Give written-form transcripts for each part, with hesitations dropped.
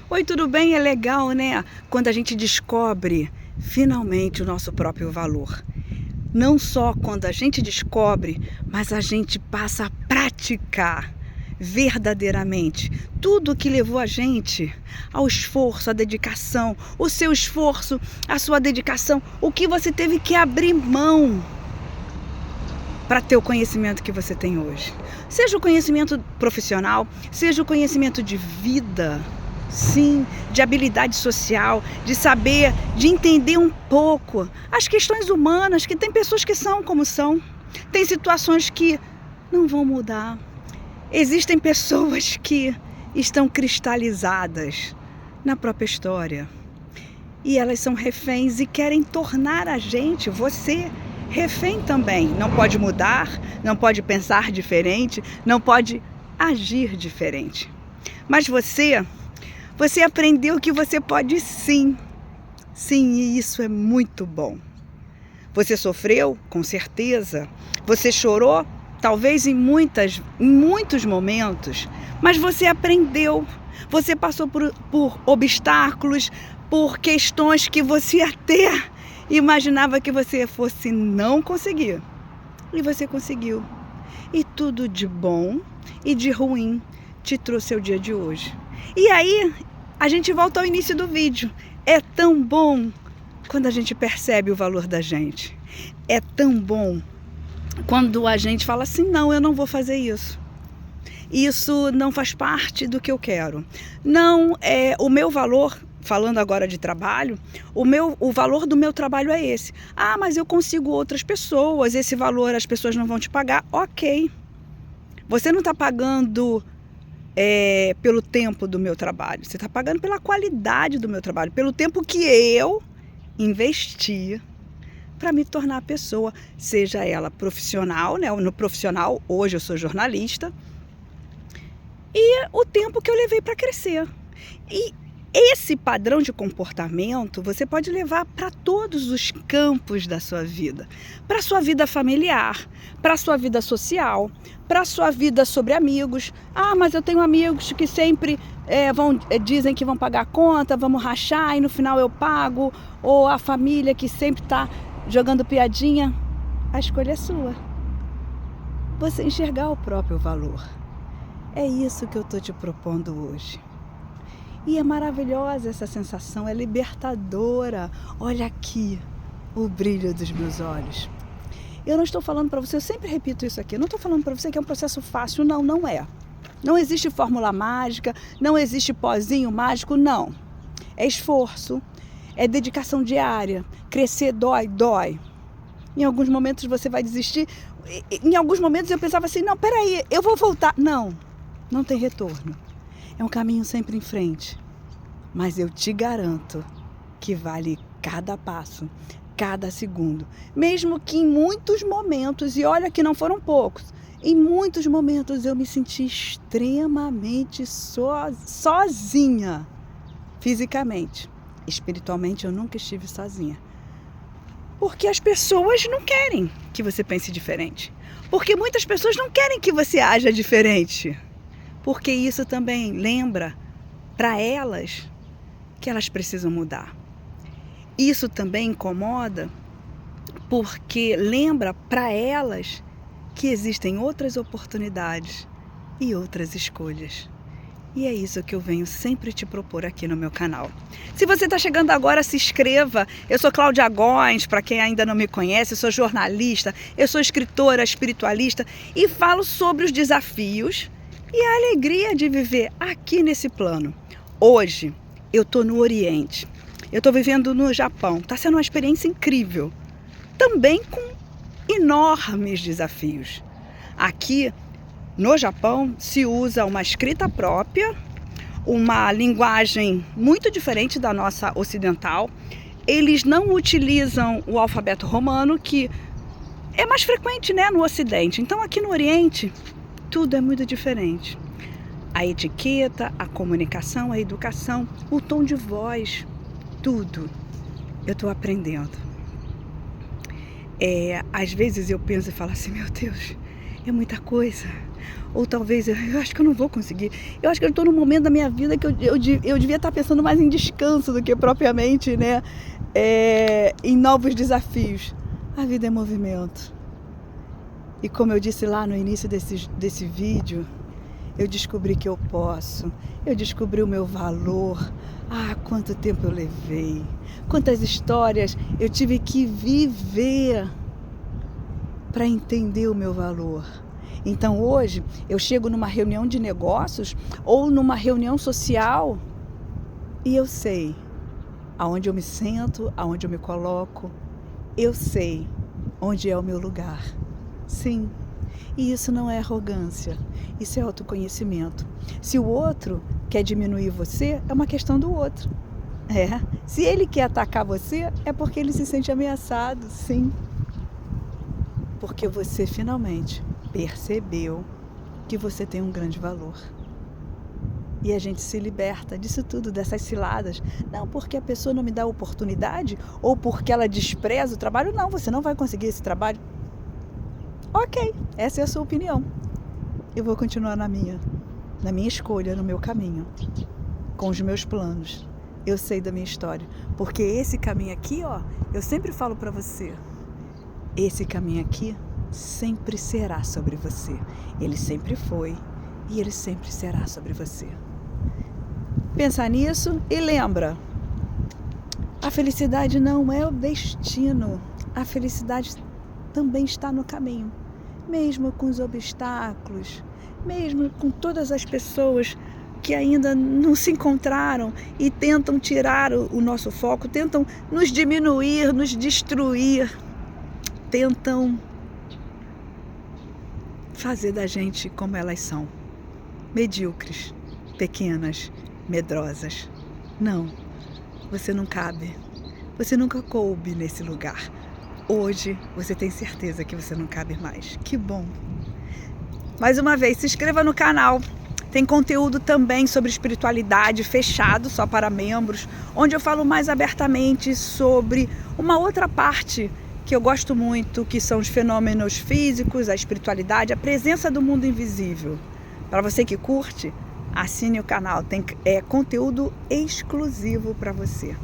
Oi, tudo bem? É legal, né? Quando a gente descobre finalmente o nosso próprio valor. Não só quando a gente descobre, mas a gente passa a praticar verdadeiramente tudo que levou a gente ao esforço, à dedicação, o seu esforço, a sua dedicação, o que você teve que abrir mão para ter o conhecimento que você tem hoje. Seja o conhecimento profissional, seja o conhecimento de vida, sim, de habilidade social, de saber, de entender um pouco as questões humanas, que tem pessoas que são como são, tem situações que não vão mudar. Existem pessoas que estão cristalizadas na própria história e elas são reféns e querem tornar a gente, você, refém também. Não pode mudar, não pode pensar diferente, não pode agir diferente. Mas você aprendeu que você pode sim. Sim, e isso é muito bom. Você sofreu? Com certeza. Você chorou? Talvez em muitos momentos. Mas você aprendeu. Você passou por obstáculos, por questões que você até imaginava que você fosse não conseguir. E você conseguiu. E tudo de bom e de ruim te trouxe ao dia de hoje. E aí, a gente volta ao início do vídeo. É tão bom quando a gente percebe o valor da gente. É tão bom quando a gente fala assim, não, eu não vou fazer isso. Isso não faz parte do que eu quero. Não, o meu valor, falando agora de trabalho, o valor do meu trabalho é esse. Ah, mas eu consigo outras pessoas, esse valor as pessoas não vão te pagar. Ok. Você não está pagando pelo tempo do meu trabalho. Você está pagando pela qualidade do meu trabalho, pelo tempo que eu investi para me tornar pessoa, seja ela profissional, né? No profissional, hoje eu sou jornalista, e o tempo que eu levei para crescer. E esse padrão de comportamento você pode levar para todos os campos da sua vida. Para a sua vida familiar, para a sua vida social, para a sua vida sobre amigos. Ah, mas eu tenho amigos que sempre dizem que vão pagar a conta, vamos rachar e no final eu pago. Ou a família que sempre está jogando piadinha. A escolha é sua. Você enxergar o próprio valor. É isso que eu estou te propondo hoje. E é maravilhosa essa sensação, é libertadora. Olha aqui o brilho dos meus olhos. Eu não estou falando para você, eu sempre repito isso aqui, eu não estou falando para você que é um processo fácil, não, não é. Não existe fórmula mágica, não existe pozinho mágico, não. É esforço, é dedicação diária, crescer dói, dói. Em alguns momentos você vai desistir, em alguns momentos eu pensava assim, não, peraí, eu vou voltar. Não, não tem retorno. É um caminho sempre em frente, mas eu te garanto que vale cada passo, cada segundo. Mesmo que em muitos momentos, e olha que não foram poucos, em muitos momentos eu me senti extremamente sozinha, fisicamente. Espiritualmente eu nunca estive sozinha. Porque as pessoas não querem que você pense diferente. Porque muitas pessoas não querem que você haja diferente. Porque isso também lembra para elas que elas precisam mudar. Isso também incomoda porque lembra para elas que existem outras oportunidades e outras escolhas. E é isso que eu venho sempre te propor aqui no meu canal. Se você está chegando agora, se inscreva. Eu sou Cláudia Góes, para quem ainda não me conhece, eu sou jornalista, eu sou escritora, espiritualista e falo sobre os desafios e a alegria de viver aqui nesse plano. Hoje, eu estou no Oriente. Eu estou vivendo no Japão. Está sendo uma experiência incrível. Também com enormes desafios. Aqui, no Japão, se usa uma escrita própria, uma linguagem muito diferente da nossa ocidental. Eles não utilizam o alfabeto romano, que é mais frequente, né, no Ocidente. Então, aqui no Oriente, tudo é muito diferente. A etiqueta, a comunicação, a educação, o tom de voz, tudo eu estou aprendendo. Às vezes eu penso e falo assim, meu Deus, é muita coisa. Ou talvez, eu acho que eu não vou conseguir. Eu acho que eu estou num momento da minha vida que eu devia estar pensando mais em descanso do que propriamente, né, em novos desafios. A vida é movimento. E como eu disse lá no início desse vídeo, eu descobri que eu posso, eu descobri o meu valor. Quanto tempo eu levei, quantas histórias eu tive que viver para entender o meu valor. Então hoje eu chego numa reunião de negócios ou numa reunião social e eu sei aonde eu me sento, aonde eu me coloco, eu sei onde é o meu lugar. Sim, e isso não é arrogância, isso é autoconhecimento. Se o outro quer diminuir você, é uma questão do outro. Se ele quer atacar você, é porque ele se sente ameaçado, sim. Porque você finalmente percebeu que você tem um grande valor. E a gente se liberta disso tudo, dessas ciladas. Não porque a pessoa não me dá oportunidade ou porque ela despreza o trabalho. Não, você não vai conseguir esse trabalho. Ok, essa é a sua opinião. Eu vou continuar na minha escolha, no meu caminho, com os meus planos. Eu sei da minha história, porque esse caminho aqui, eu sempre falo para você, esse caminho aqui sempre será sobre você. Ele sempre foi e ele sempre será sobre você. Pensa nisso e lembra, a felicidade não é o destino, a felicidade também está no caminho. Mesmo com os obstáculos, mesmo com todas as pessoas que ainda não se encontraram e tentam tirar o nosso foco, tentam nos diminuir, nos destruir, tentam fazer da gente como elas são, medíocres, pequenas, medrosas. Não, você não cabe, você nunca coube nesse lugar. Hoje você tem certeza que você não cabe mais. Que bom! Mais uma vez, se inscreva no canal. Tem conteúdo também sobre espiritualidade fechado, só para membros, onde eu falo mais abertamente sobre uma outra parte que eu gosto muito, que são os fenômenos físicos, a espiritualidade, a presença do mundo invisível. Para você que curte, assine o canal. Tem conteúdo exclusivo para você.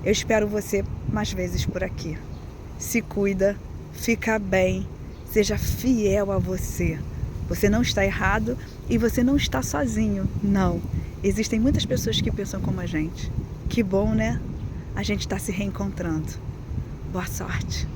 Eu espero você mais vezes por aqui. Se cuida, fica bem, seja fiel a você. Você não está errado e você não está sozinho, não. Existem muitas pessoas que pensam como a gente. Que bom, né? A gente está se reencontrando. Boa sorte.